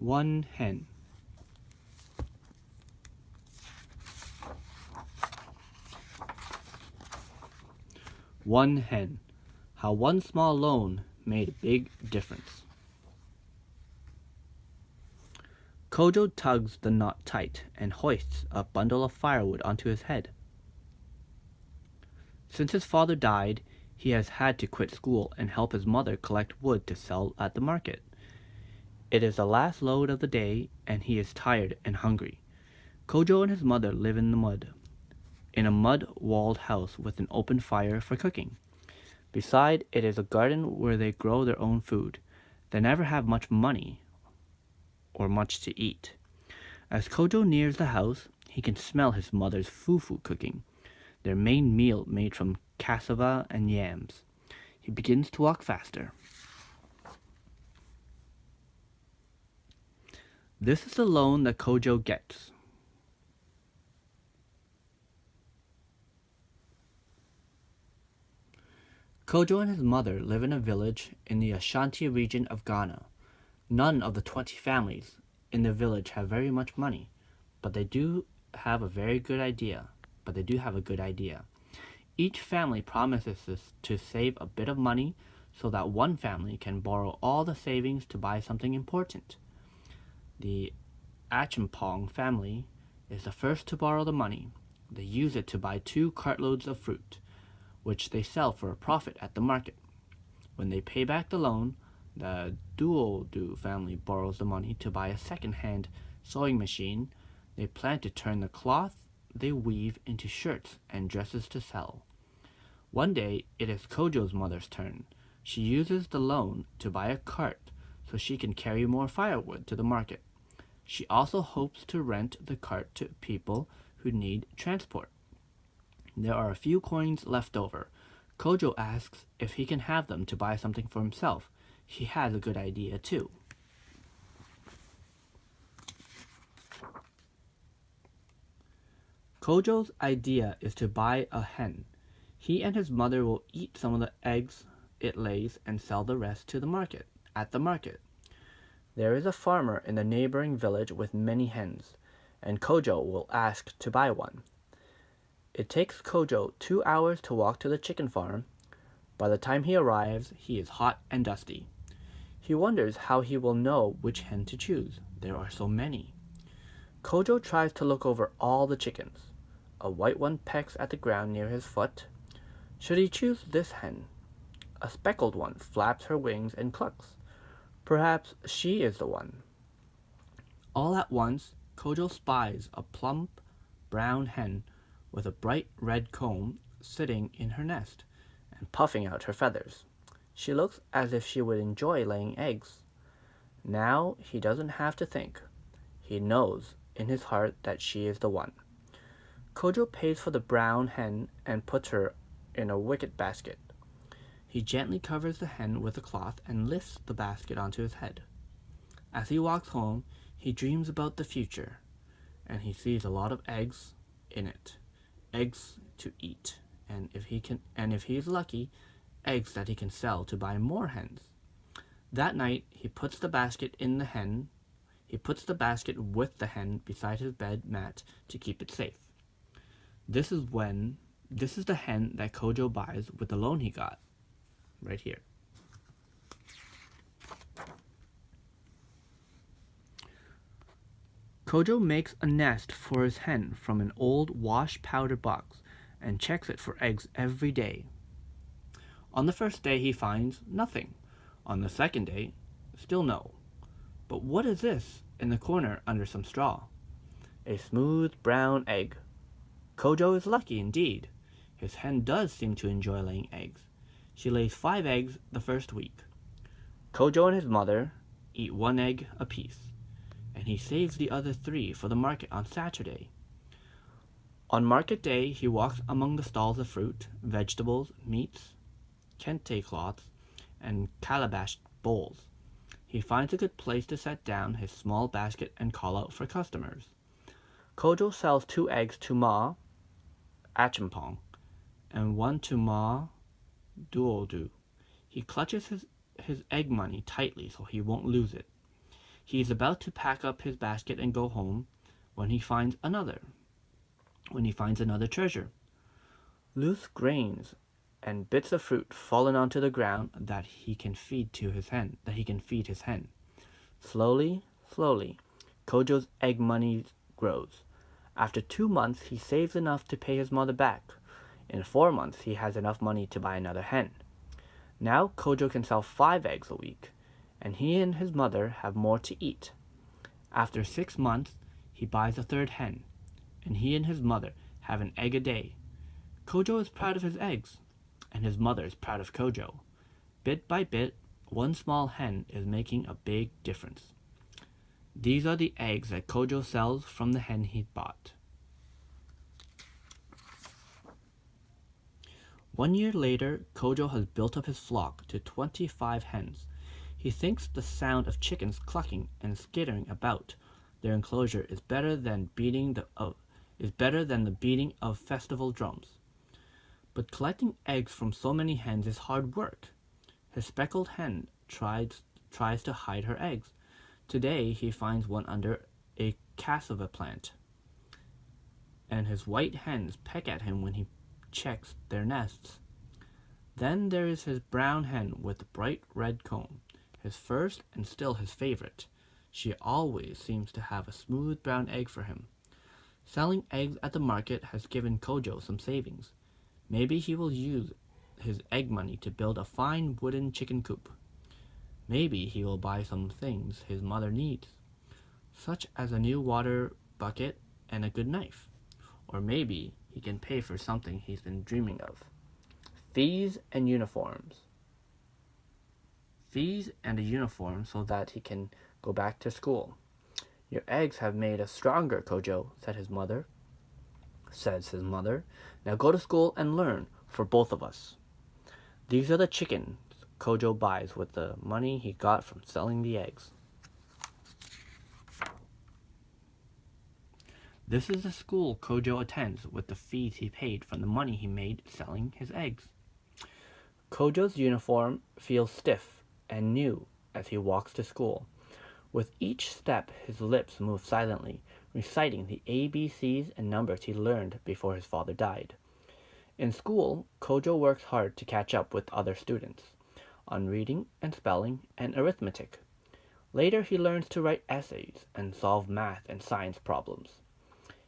One hen. One hen. How one small loan made a big difference. Kojo tugs the knot tight and hoists a bundle of firewood onto his head. Since his father died, he has had to quit school and help his mother collect wood to sell at the market. It is the last load of the day, and he is tired and hungry. Kojo and his mother live in the mud, in a mud-walled house with an open fire for cooking. Beside it is a garden where they grow their own food. They never have much money or much to eat. As Kojo nears the house, he can smell his mother's fufu cooking, their main meal made from cassava and yams. He begins to walk faster. This is the loan that Kojo gets. Kojo and his mother live in a village in the Ashanti region of Ghana. None of the 20 families in the village have very much money, but they do have a good idea. Each family promises to save a bit of money so that one family can borrow all the savings to buy something important. The Achimpong family is the first to borrow the money. They use it to buy 2 cartloads of fruit, which they sell for a profit at the market. When they pay back the loan, the Duodu family borrows the money to buy a second-hand sewing machine. They plan to turn the cloth they weave into shirts and dresses to sell. One day, it is Kojo's mother's turn. She uses the loan to buy a cart so she can carry more firewood to the market. She also hopes to rent the cart to people who need transport. There are a few coins left over. Kojo asks if he can have them to buy something for himself. He has a good idea too. Kojo's idea is to buy a hen. He and his mother will eat some of the eggs it lays and sell the rest to the market. At the market, there is a farmer in the neighboring village with many hens, and Kojo will ask to buy one. It takes Kojo 2 hours to walk to the chicken farm. By the time he arrives, he is hot and dusty. He wonders how he will know which hen to choose. There are so many. Kojo tries to look over all the chickens. A white one pecks at the ground near his foot. Should he choose this hen? A speckled one flaps her wings and clucks. Perhaps she is the one. All at once, Kojo spies a plump brown hen with a bright red comb sitting in her nest and puffing out her feathers. She looks as if she would enjoy laying eggs. Now he doesn't have to think. He knows in his heart that she is the one. Kojo pays for the brown hen and puts her in a wicket basket. He gently covers the hen with a cloth and lifts the basket onto his head. As he walks home, he dreams about the future, and he sees a lot of eggs in it. Eggs to eat, and if he is lucky, eggs that he can sell to buy more hens. That night, he puts the basket with the hen beside his bed mat to keep it safe. This is the hen that Kojo buys with the loan he got. Right here. Kojo makes a nest for his hen from an old wash powder box and checks it for eggs every day. On the first day he finds nothing. On the second day, still no. But what is this in the corner under some straw? A smooth brown egg. Kojo is lucky indeed. His hen does seem to enjoy laying eggs. She lays 5 eggs the first week. Kojo and his mother eat 1 egg apiece, and he saves the other 3 for the market on Saturday. On market day, he walks among the stalls of fruit, vegetables, meats, kente cloths, and calabash bowls. He finds a good place to set down his small basket and call out for customers. Kojo sells 2 eggs to Ma Achimpong and 1 to Ma Duodu. He clutches his egg money tightly so he won't lose it. He is about to pack up his basket and go home when he finds another. When he finds another treasure. Loose grains and bits of fruit fallen onto the ground that he can feed his hen. Slowly, slowly, Kojo's egg money grows. After 2 months, he saves enough to pay his mother back. In 4 months, he has enough money to buy another hen. Now Kojo can sell 5 eggs a week, and he and his mother have more to eat. After 6 months, he buys a third hen, and he and his mother have an egg a day. Kojo is proud of his eggs, and his mother is proud of Kojo. Bit by bit, one small hen is making a big difference. These are the eggs that Kojo sells from the hen he bought. 1 year later, Kojo has built up his flock to 25 hens. He thinks the sound of chickens clucking and skittering about their enclosure is better than the beating of festival drums. But collecting eggs from so many hens is hard work. His speckled hen tries to hide her eggs. Today he finds one under a cassava plant, and his white hens peck at him when he checks their nests. Then there is his brown hen with the bright red comb, his first and still his favorite. She always seems to have a smooth brown egg for him. Selling eggs at the market has given Kojo some savings. Maybe he will use his egg money to build a fine wooden chicken coop. Maybe he will buy some things his mother needs, such as a new water bucket and a good knife. Or maybe he can pay for something he's been dreaming of. Fees and uniforms. Fees and a uniform so that he can go back to school. Your eggs have made us stronger, Kojo, says his mother. Now go to school and learn for both of us. These are the chickens Kojo buys with the money he got from selling the eggs. This is the school Kojo attends with the fees he paid from the money he made selling his eggs. Kojo's uniform feels stiff and new as he walks to school. With each step, his lips move silently, reciting the ABCs and numbers he learned before his father died. In school, Kojo works hard to catch up with other students on reading and spelling and arithmetic. Later, he learns to write essays and solve math and science problems.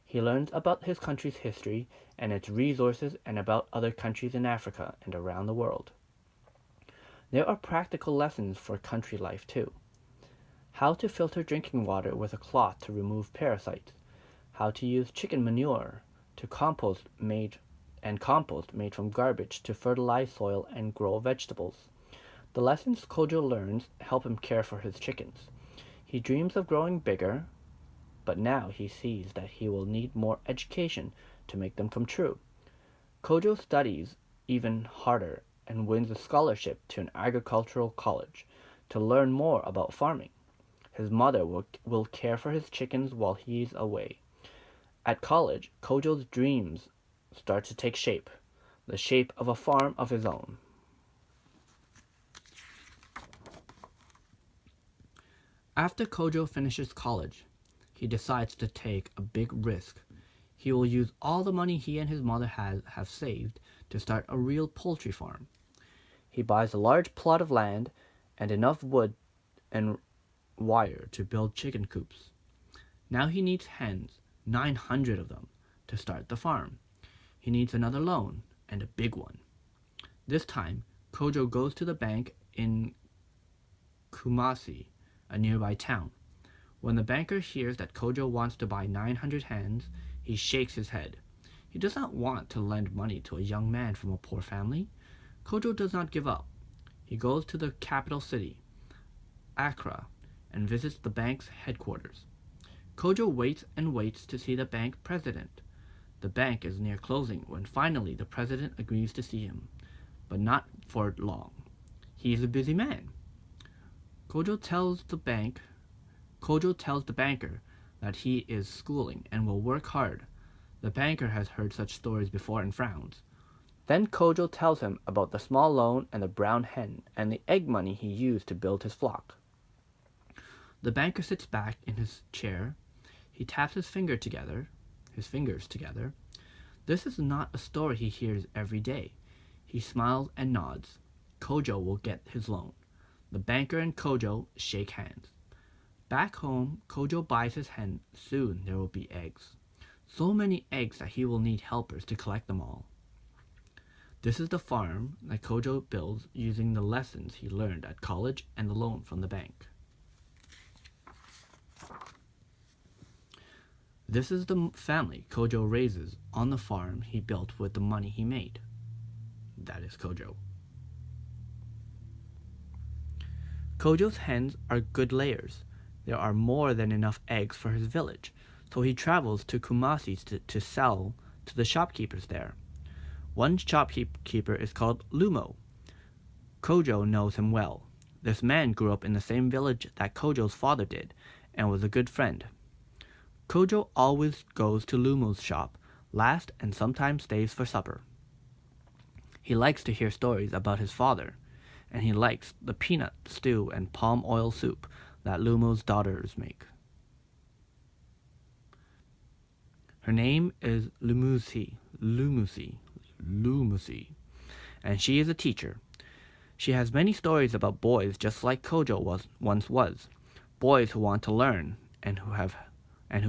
He learns about his country's history and its resources and about other countries in Africa and around the world. There are practical lessons for country life too. How to filter drinking water with a cloth to remove parasites. How to use chicken manure to compost made from garbage to fertilize soil and grow vegetables. The lessons Kojo learns help him care for his chickens. He dreams of growing bigger, but now he sees that he will need more education to make them come true. Kojo studies even harder and wins a scholarship to an agricultural college to learn more about farming. His mother will care for his chickens while he's away. At college, Kojo's dreams start to take shape, the shape of a farm of his own. After Kojo finishes college, he decides to take a big risk. He will use all the money he and his mother have saved to start a real poultry farm. He buys a large plot of land and enough wood and wire to build chicken coops. Now he needs hens, 900 of them, to start the farm. He needs another loan, and a big one. This time, Kojo goes to the bank in Kumasi, a nearby town. When the banker hears that Kojo wants to buy 900 hens, he shakes his head. He does not want to lend money to a young man from a poor family. Kojo does not give up. He goes to the capital city, Accra, and visits the bank's headquarters. Kojo waits and waits to see the bank president. The bank is near closing when finally the president agrees to see him, but not for long. He is a busy man. Kojo tells the banker that he is schooling and will work hard. The banker has heard such stories before and frowns. Then Kojo tells him about the small loan and the brown hen and the egg money he used to build his flock. The banker sits back in his chair. He taps his fingers together. This is not a story he hears every day. He smiles and nods. Kojo will get his loan. The banker and Kojo shake hands. Back home, Kojo buys his hen. Soon there will be eggs. So many eggs that he will need helpers to collect them all. This is the farm that Kojo builds using the lessons he learned at college and the loan from the bank. This is the family Kojo raises on the farm he built with the money he made. That is Kojo. Kojo's hens are good layers. There are more than enough eggs for his village, so he travels to Kumasi to sell to the shopkeepers there. One shopkeeper is called Lumo. Kojo knows him well. This man grew up in the same village that Kojo's father did, and was a good friend. Kojo always goes to Lumo's shop last and sometimes stays for supper. He likes to hear stories about his father, and he likes the peanut stew and palm oil soup that Lumo's daughters make. Her name is Lumusi, and she is a teacher. She has many stories about boys just like Kojo once was, boys who want to learn and who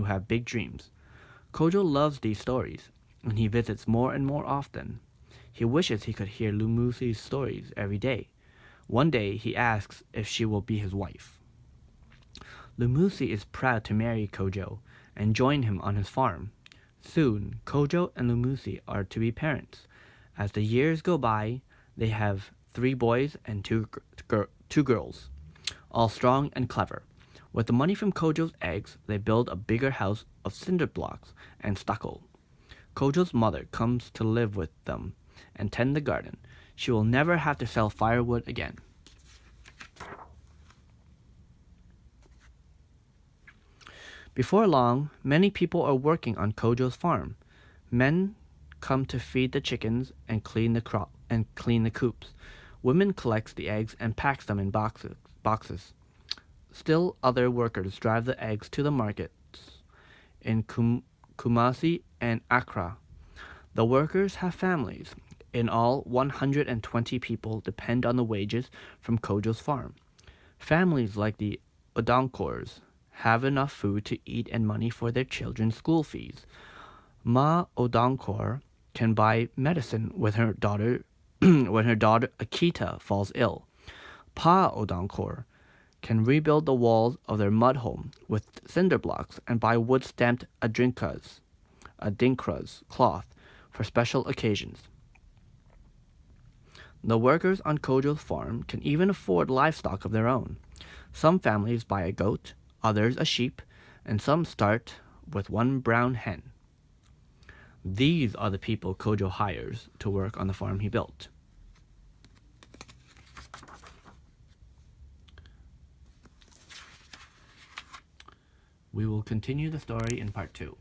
have big dreams. Kojo loves these stories, and he visits more and more often. He wishes he could hear Lumusi's stories every day. One day he asks if she will be his wife. Lumusi is proud to marry Kojo and join him on his farm. Soon, Kojo and Lumusi are to be parents. As the years go by, they have 3 boys and 2 girls, all strong and clever. With the money from Kojo's eggs, they build a bigger house of cinder blocks and stucco. Kojo's mother comes to live with them and tend the garden. She will never have to sell firewood again. Before long, many people are working on Kojo's farm. Men come to feed the chickens and clean the coops. Women collect the eggs and packs them in boxes. Still other workers drive the eggs to the markets in Kumasi and Accra. The workers have families. In all, 120 people depend on the wages from Kojo's farm. Families like the Odonkors have enough food to eat and money for their children's school fees. Ma Odonkor can buy medicine with her daughter when her daughter Akita falls ill. Pa Odonkor can rebuild the walls of their mud home with cinder blocks and buy wood-stamped adinkras cloth for special occasions. The workers on Kojo's farm can even afford livestock of their own. Some families buy a goat, others a sheep, and some start with 1 brown hen. These are the people Kojo hires to work on the farm he built. We will continue the story in part 2.